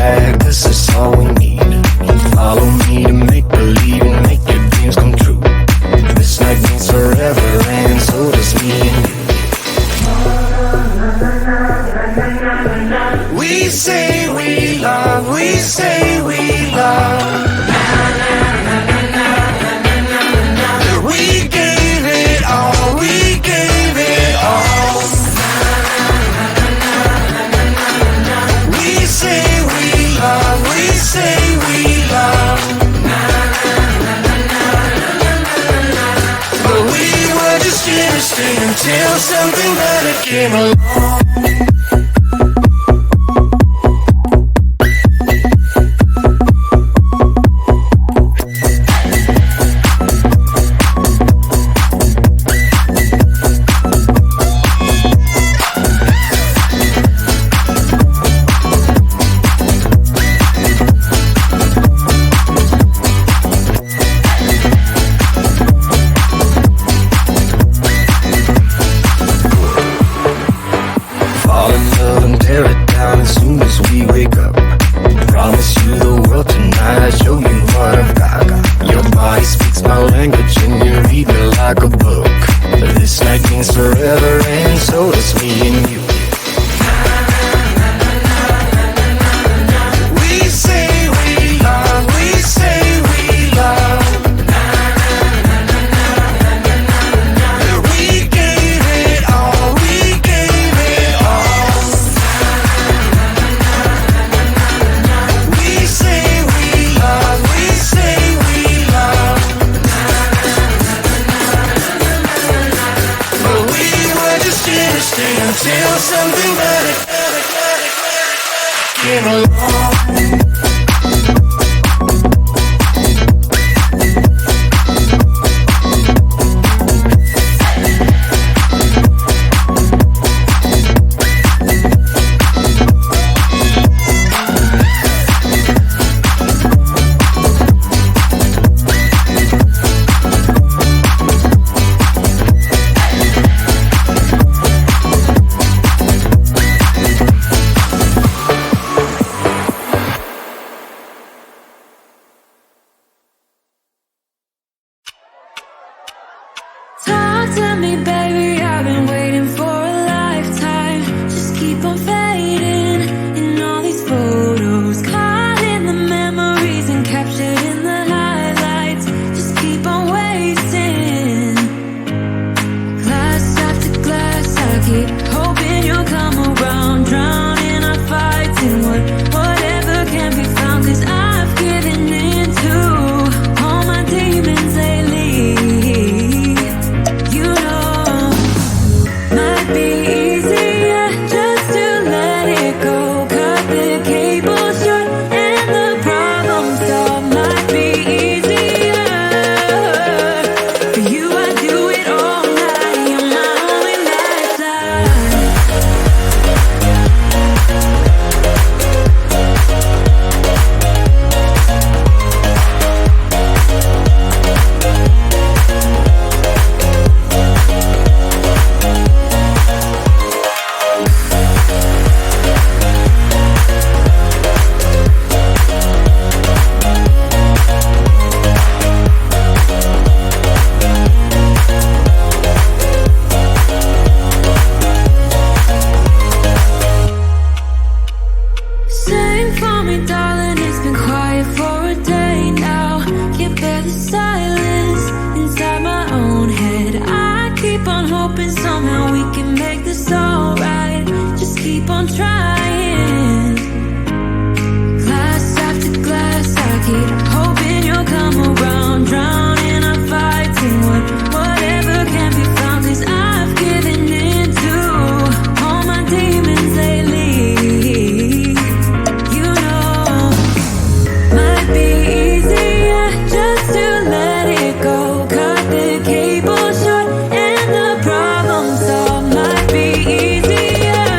back, 'cause that's all we need. Follow me to make believe and make your dreams come true. This night means forever and so does me and you. We say we love, we say we love. We gave it all, we gave it all. We say we love, we say we love. But we were just innocent until something better came along. Until something better came along. Tell me, baby, I've been waiting for a lifetime. Just keep on fading in all these photos, caught in the memories and captured in the highlights. Just keep on wasting. Glass after glass, I keep hoping you'll come around. Drowning our fights in whatever can be found. 'Cause I've given in to all my demons lately. Easier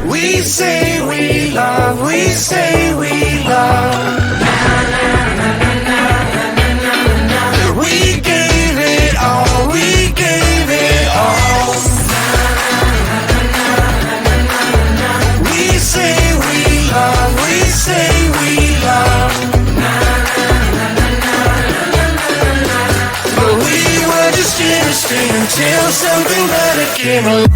We say we love, we say we love. We gave it all, we gave it all. We say we love, we say we love. But we were just innocent until something better came along.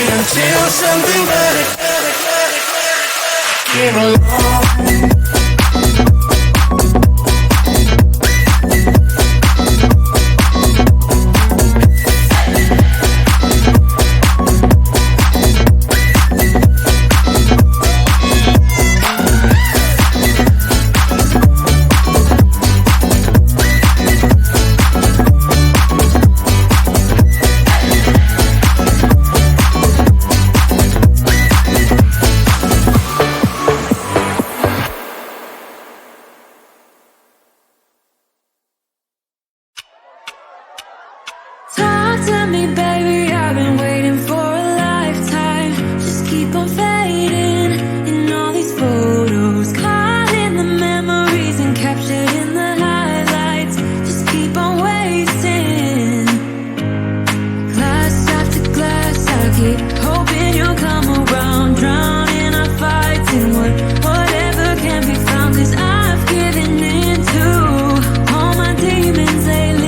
Until something better came along. Tell me, baby, I've been waiting for a lifetime. Just keep on fading in all these photos, caught in the memories and captured in the highlights. Just keep on wasting. Glass after glass, I keep hoping you'll come around, drowning our fights in whatever can be found. 'Cause I've given in to all my demons lately.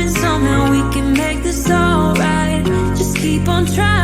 Somehow we can make this alright. Just keep on trying.